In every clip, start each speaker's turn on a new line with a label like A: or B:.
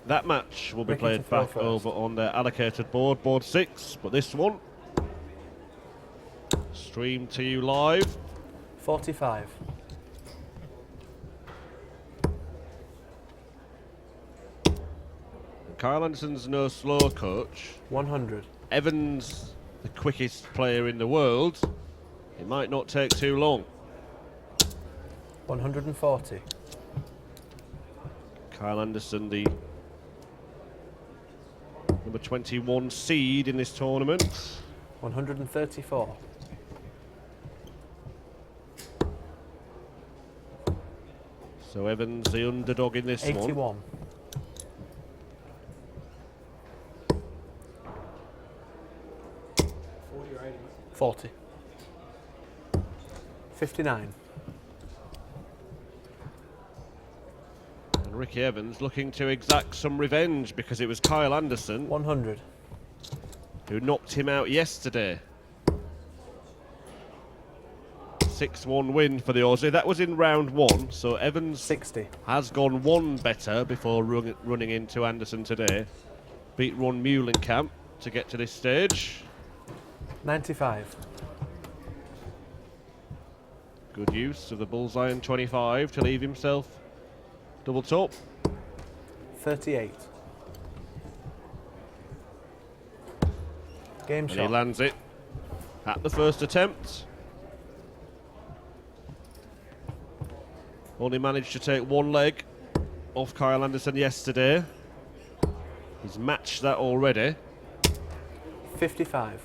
A: That match will be
B: Ricky to
A: played
B: throw
A: back
B: first.
A: over on their allocated board, board 6, but this one streamed to you live.
B: 45.
A: Kyle Anderson's no slow coach.
B: 100.
A: Evans, the quickest player in the world. It might not take too long.
B: 140.
A: Kyle Anderson, the number 21 seed in this tournament.
B: 134.
A: So Evans, the underdog in this
B: 81.
A: one.
B: 40. 59.
A: And Ricky Evans looking to exact some revenge because it was Kyle Anderson
B: 100.
A: who knocked him out yesterday. 6-1 win for the Aussie. That was in round 1, so Evans
B: 60.
A: has gone one better before running into Anderson today. Beat Ron Muhlenkamp to get to this stage.
B: 95.
A: Good use of the bullseye and 25 to leave himself double top.
B: 38. Game
A: And he
B: shot.
A: lands it at the first attempt. Only managed to take one leg off Kyle Anderson yesterday. He's matched that already.
B: 55.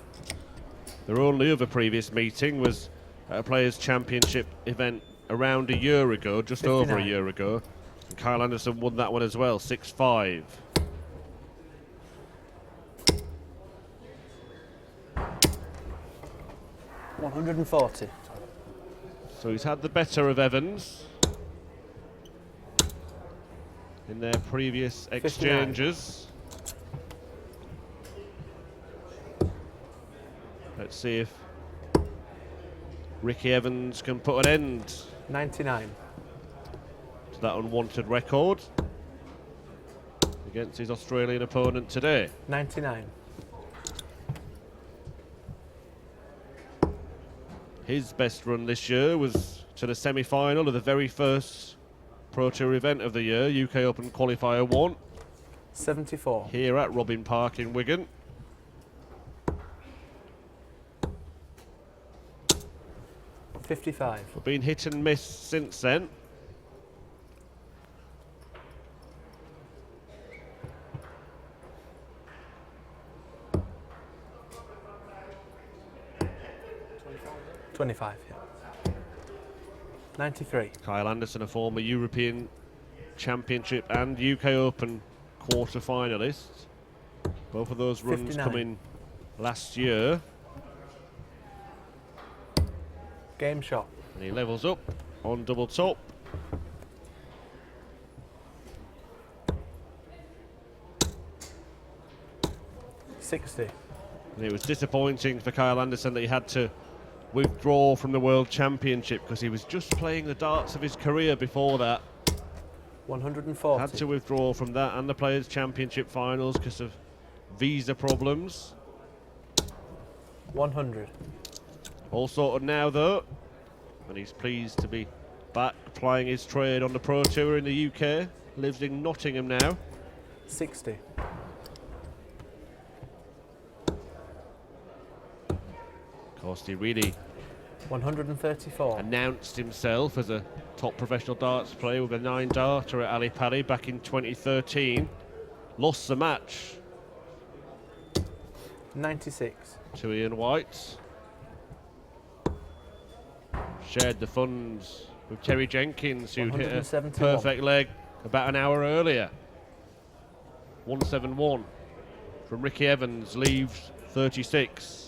A: Their only other previous meeting was at a Players' Championship event around a year ago, just over a
B: 59.
A: year ago. And Kyle Anderson won that one as well, 6-5.
B: $140.
A: So he's had the better of Evans in their previous
B: 59.
A: exchanges. Let's see if Ricky Evans can put an end
B: 99.
A: to that unwanted record against his Australian opponent today.
B: 99.
A: His best run this year was to the semi-final of the very first Pro Tour event of the year, UK Open Qualifier 1,
B: 74.
A: here at Robin Park in Wigan.
B: $55.
A: But been hit and miss since then.
B: $25. Yeah. 93.
A: Kyle Anderson, a former European Championship and UK Open quarter finalist. Both of those runs
B: 59.
A: coming last year.
B: Game shot.
A: And he levels up on double top.
B: $60.
A: And it was disappointing for Kyle Anderson that he had to withdraw from the World Championship because he was just playing the darts of his career before that.
B: 140.
A: Had to withdraw from that and the Players' Championship finals because of visa problems.
B: 100.
A: All sorted now though, and he's pleased to be back plying his trade on the Pro Tour in the UK. Lives in Nottingham now.
B: 60.
A: Of course, he really
B: 134.
A: announced himself as a top professional darts player with a 9-darter at Ali Pali back in 2013. Lost the match
B: 96.
A: to Ian White. Shared the funds with Terry Jenkins, who hit a
B: 171.
A: perfect leg about an hour earlier. 171 from Ricky Evans, leaves 36.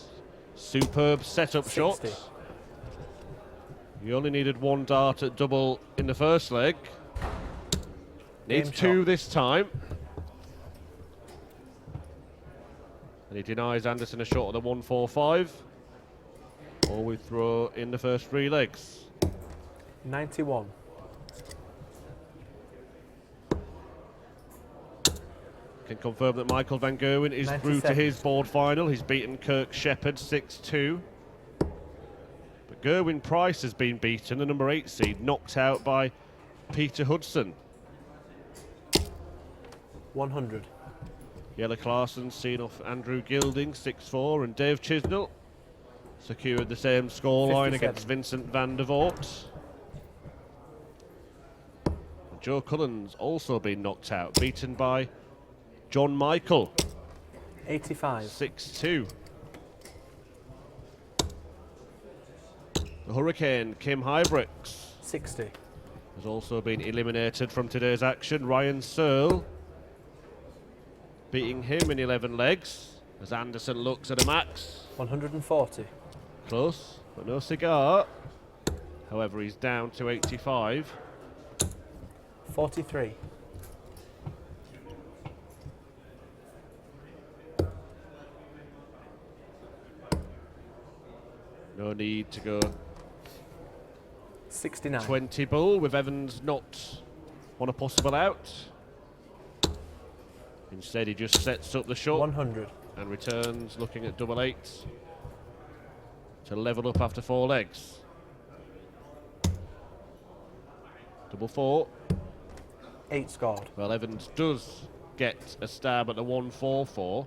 A: Superb setup
B: 60.
A: shots. He only needed one dart at double in the first leg. Needs
B: Game
A: two
B: shot.
A: this time. And he denies Anderson a shot at the 145. Or we throw in the first three legs.
B: 91.
A: can confirm that Michael van Gerwen is through to
B: 97.
A: his board final. He's beaten Kirk Shepherd 6-2. But Gerwin Price has been beaten, the number 8 seed, knocked out by Peter Hudson.
B: 100.
A: Jelle Klaassen seen off Andrew Gilding 6-4, and Dave Chisnell secured the same scoreline
B: 57.
A: against Vincent van der Voort. Joe Cullen's also been knocked out, beaten by John Michael
B: 85.
A: 6-2. The Hurricane, Kim Huybrechts,
B: 60.
A: has also been eliminated from today's action. Ryan Searle beating him in 11 legs as Anderson looks at a max.
B: 140.
A: Close, but no cigar. However, he's down to 85.
B: 43.
A: No need to go
B: 69.
A: 20 bull with Evans not on a possible out. Instead, he just sets up the shot
B: 100.
A: and returns looking at double 8 to level up after 4 legs. Double 4.
B: 8 scored.
A: Well, Evans does get a stab at the 1-4-4.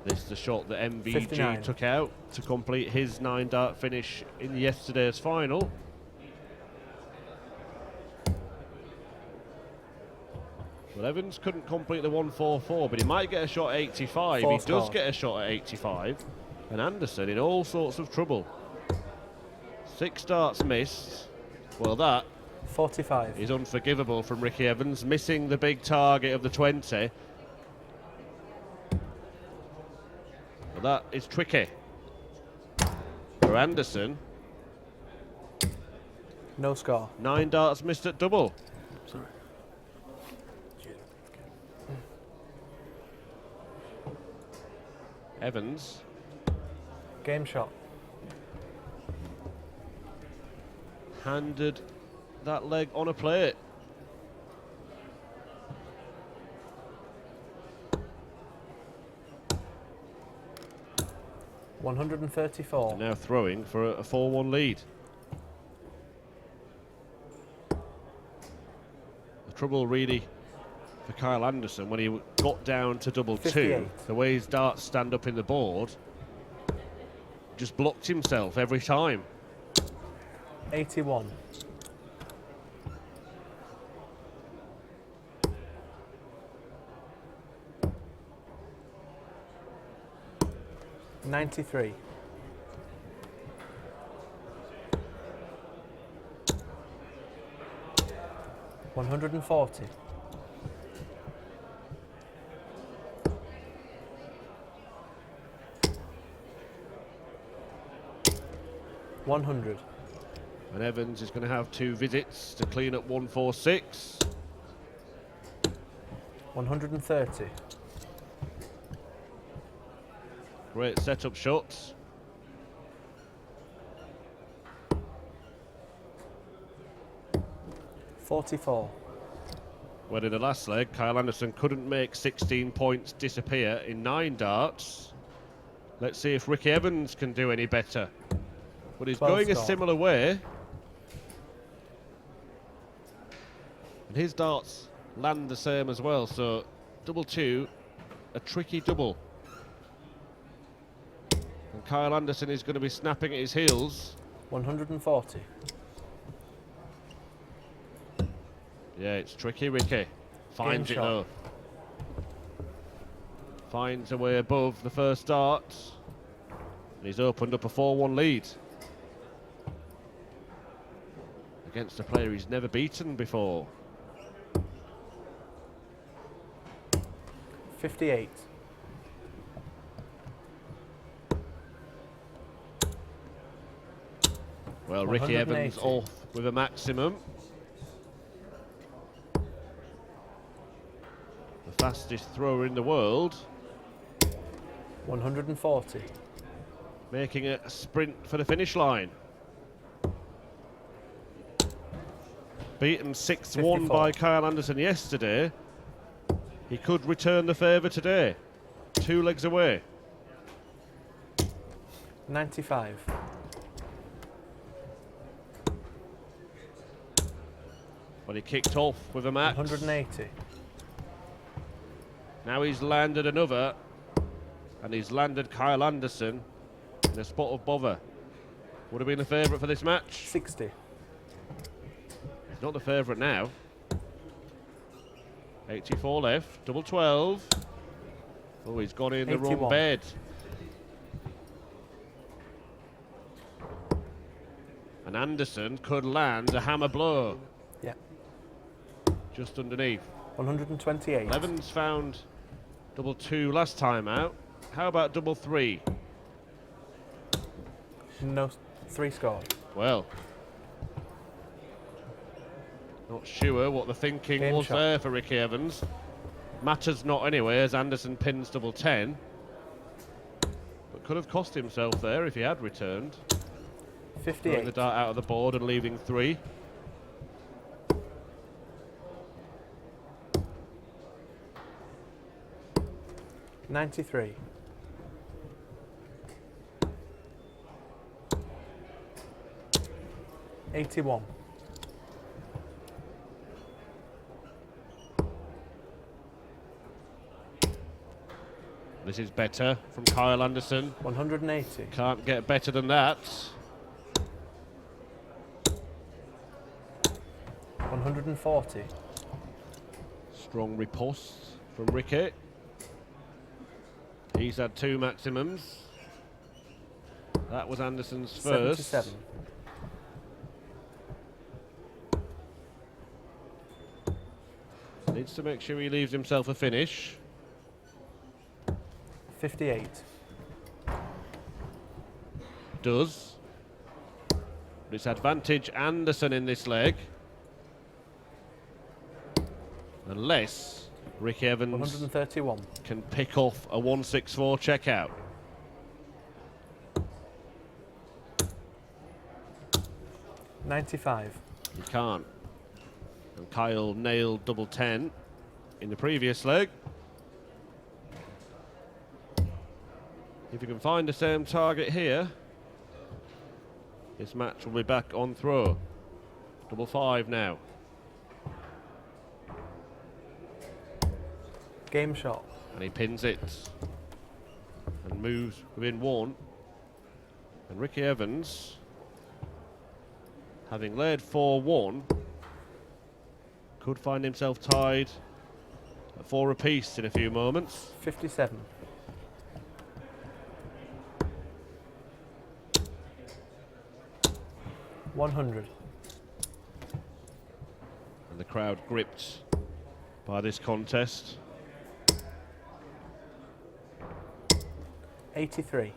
A: This is the shot that MVG
B: 59.
A: took out to complete his 9-dart finish in yesterday's final. Well, Evans couldn't complete the 1-4-4, but he might get a shot at 85.
B: Four
A: He does
B: scored.
A: get a shot at 85. And Anderson in all sorts of trouble. 6 darts missed. Well, that
B: 45.
A: is unforgivable from Ricky Evans, missing the big target of the 20. Well, that is tricky for Anderson.
B: No score.
A: 9 darts missed at double.
B: Sorry.
A: Evans
B: Game shot.
A: handed that leg on a plate.
B: $134.
A: Now throwing for a 4-1 lead. The trouble really for Kyle Anderson when he got down to double 2,
B: 58.
A: the way his darts stand up in the board, just blocked himself every time.
B: 81. $93. $140. $100.
A: And Evans is going to have 2 visits to clean up 146.
B: 130.
A: Great setup shots.
B: $44.
A: Well, in the last leg, Kyle Anderson couldn't make 16 points disappear in 9 darts. Let's see if Ricky Evans can do any better. But he's
B: 12
A: going a
B: score.
A: similar way. And his darts land the same as well, so double 2, a tricky double. And Kyle Anderson is going to be snapping at his heels.
B: 140.
A: Yeah, it's tricky, Ricky. Finds
B: Game
A: it though. Finds a way above the first dart. And he's opened up a 4-1 lead. Against a player he's never beaten before.
B: 58.
A: Well, Ricky Evans
B: 180.
A: off with a maximum. The fastest thrower in the world.
B: 140.
A: Making a sprint for the finish line. Beaten 6-1
B: 54.
A: by Kyle Anderson yesterday. He could return the favour today. 2 legs away.
B: 95.
A: But he kicked off with a max.
B: 180.
A: Now he's landed another, and he's landed Kyle Anderson in a spot of bother. Would have been the favourite for this match.
B: 60.
A: He's not the favourite now. 84 left, double 12. Oh, he's gone in the
B: 81.
A: wrong bed. And Anderson could land a hammer blow
B: Yeah.
A: just underneath.
B: 128.
A: Evans found double 2 last time out. How about double 3?
B: No, 3 scored.
A: Well, not sure what the thinking
B: Game
A: was
B: shot.
A: there for Ricky Evans. Matters not anyway, as Anderson pins double 10. But could have cost himself there if he had returned. Throwing the
B: 58.
A: dart out of the board and leaving 3.
B: $93. $81.
A: This is better from Kyle Anderson.
B: 180.
A: Can't get better than that.
B: 140.
A: Strong riposte from Ricky. He's had 2 maximums. That was Anderson's first.
B: 77.
A: Needs to make sure he leaves himself a finish.
B: 58.
A: Does. But it's advantage Anderson in this leg. Unless Ricky Evans
B: 131.
A: can pick off a 164 checkout.
B: $95.
A: He can't. And Kyle nailed double 10 in the previous leg. If you can find the same target here, this match will be back on throw. Double 5 now.
B: Game shot.
A: And he pins it and moves within 1. And Ricky Evans, having led 4-1, could find himself tied at 4 apiece in a few moments.
B: 57. $100.
A: And the crowd gripped by this contest.
B: 83.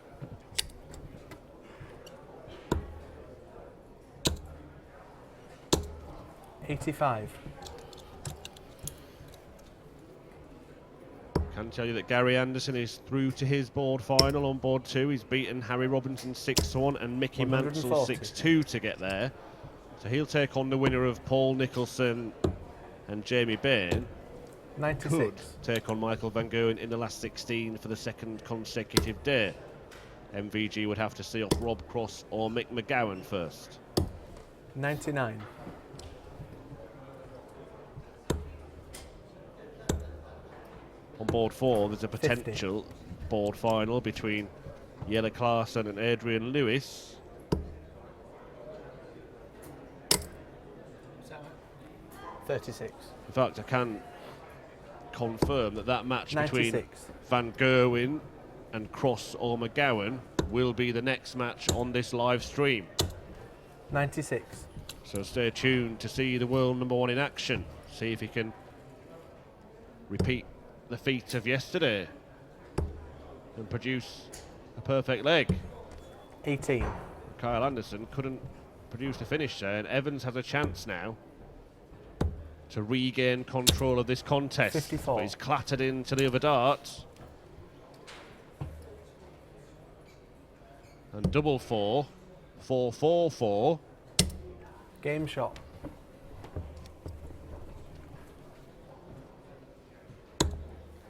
B: $85.
A: Can tell you that Gary Anderson is through to his board final on board 2. He's beaten Harry Robinson 6-1 and Mickey Mansell
B: 140.
A: 6-2 to get there. So he'll take on the winner of Paul Nicholson and Jamie Bain.
B: 96.
A: Could take on Michael Van Gerwen in the last 16 for the 2nd consecutive day. MVG would have to see off Rob Cross or Mick McGowan first.
B: 99.
A: On board 4, there's a
B: 50.
A: potential board final between Jelle Klaasen and Adrian Lewis.
B: $36.
A: In fact, I can confirm that that match between
B: 96.
A: Van Gerwen and Cross or McGowan will be the next match on this live stream.
B: 96.
A: So stay tuned to see the world number 1 in action. See if he can repeat the feat of yesterday and produce a perfect leg.
B: 18.
A: Kyle Anderson couldn't produce the finish there, and Evans has a chance now to regain control of this contest.
B: 54.
A: But he's clattered into the other darts. And double 4, 4-4-4.
B: Game shot.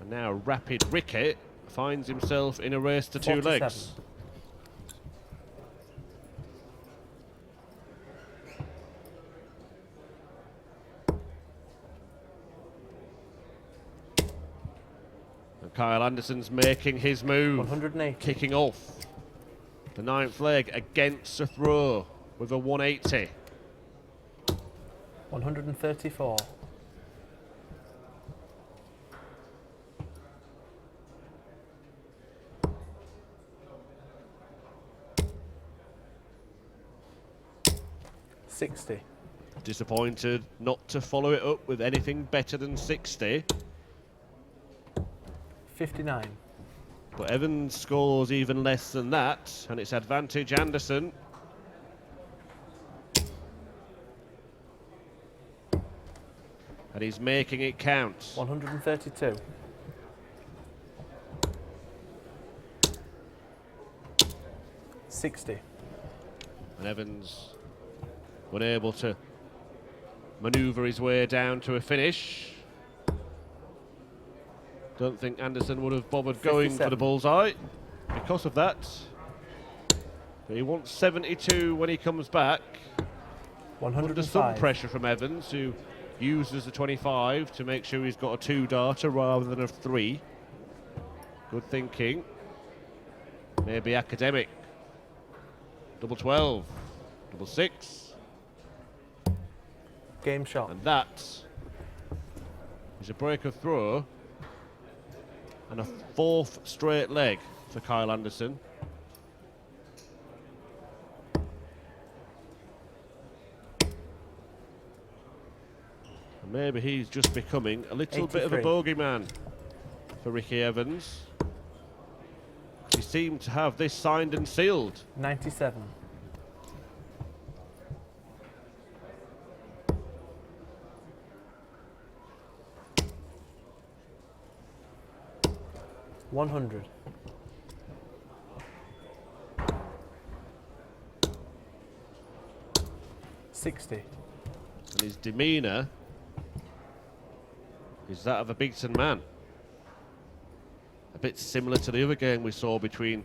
A: And now Rapid Ricky finds himself in a race to 2
B: 47.
A: legs. And Kyle Anderson's making his move.
B: 180.
A: Kicking off the 9th leg against a throw with a 180.
B: 134. $60.
A: Disappointed not to follow it up with anything better than 60.
B: 59.
A: But Evans scores even less than that, and it's advantage Anderson. And he's making it count.
B: 132. $60.
A: And Evans unable to manoeuvre his way down to a finish. Don't think Anderson would have bothered going for the
B: 57.
A: bullseye because of that. But he wants 72 when he comes back. Under some
B: 105.
A: pressure from Evans, who uses the 25 to make sure he's got a 2-darter rather than a 3. Good thinking. Maybe academic. Double 12. Double 6.
B: Game shot.
A: And that is a break of throw and a 4th straight leg for Kyle Anderson. And maybe he's just becoming a little bit of a
B: 83.
A: bogeyman for Ricky Evans. He seemed to have this signed and sealed.
B: 97. $100. $60.
A: And his demeanour is that of a beaten man. A bit similar to the other game we saw between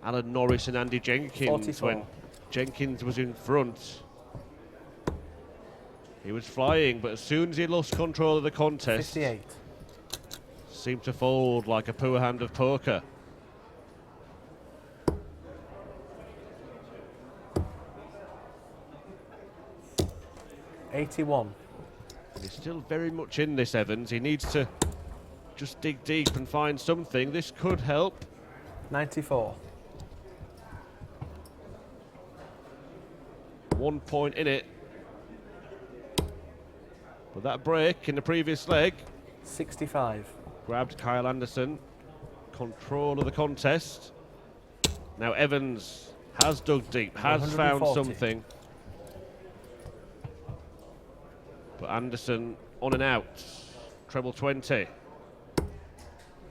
A: Alan Norris and Andy Jenkins
B: 44.
A: when Jenkins was in front. He was flying, but as soon as he lost control of the contest,
B: 58.
A: seemed to fold like a poor hand of poker.
B: $81.
A: He's still very much in this, Evans. He needs to just dig deep and find something. This could help.
B: 94.
A: 1 point in it. But that break in the previous leg
B: 65.
A: grabbed Kyle Anderson. Control of the contest. Now Evans has dug deep, has found
B: 140.
A: something. But Anderson on and out. Treble 20.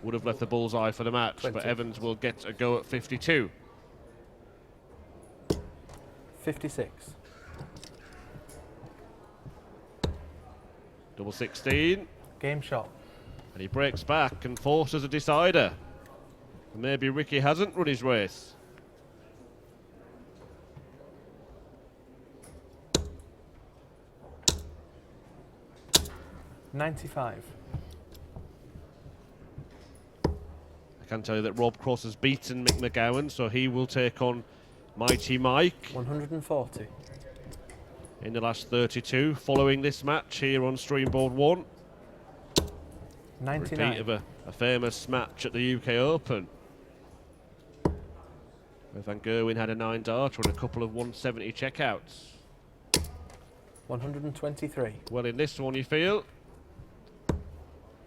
A: Would have left the bullseye for the match,
B: 20.
A: but Evans will get a go at 52.
B: 56.
A: Double 16.
B: Game shot.
A: And he breaks back and forces a decider. And maybe Ricky hasn't run his race.
B: $95.
A: I can tell you that Rob Cross has beaten Mick McGowan, so he will take on Mighty Mike
B: 140.
A: in the last 32 following this match here on Streamboard 1. Repeat
B: 99.
A: of a famous match at the UK Open, where Van Gerwen had a 9-darter and a couple of 170 checkouts.
B: 123.
A: Well, in this one you feel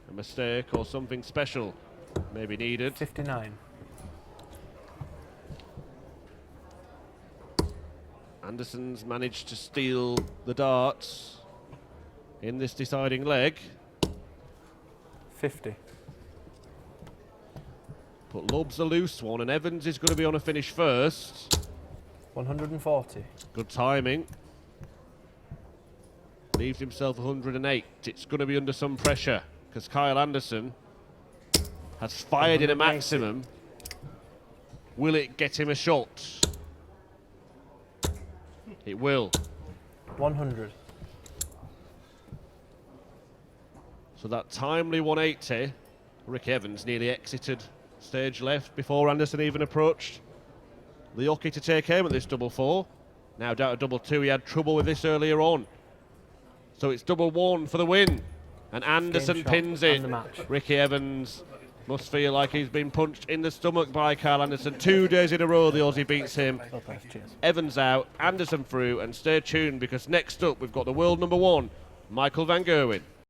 A: a mistake or something special may be needed.
B: 59.
A: Anderson's managed to steal the darts in this deciding leg.
B: 50.
A: But Love's a loose one, and Evans is going to be on a finish first.
B: 140.
A: Good timing. Leaves himself 108. It's going to be under some pressure because Kyle Anderson has fired in a
B: 180.
A: maximum. Will it get him a shot? It will.
B: 100.
A: So that timely 180, Rick Evans nearly exited stage left before Anderson even approached the jockey to take aim at this double 4. Now down to double 2, he had trouble with this earlier on. So it's double 1 for the win. And Anderson
B: Game shot
A: pins
B: and
A: it.
B: the match.
A: Ricky Evans must feel like he's been punched in the stomach by Kyle Anderson. 2 days in a row the Aussie beats him.
B: Well played, cheers.
A: Evans out, Anderson through, and stay tuned because next up we've got the world number 1, Michael van Gerwen.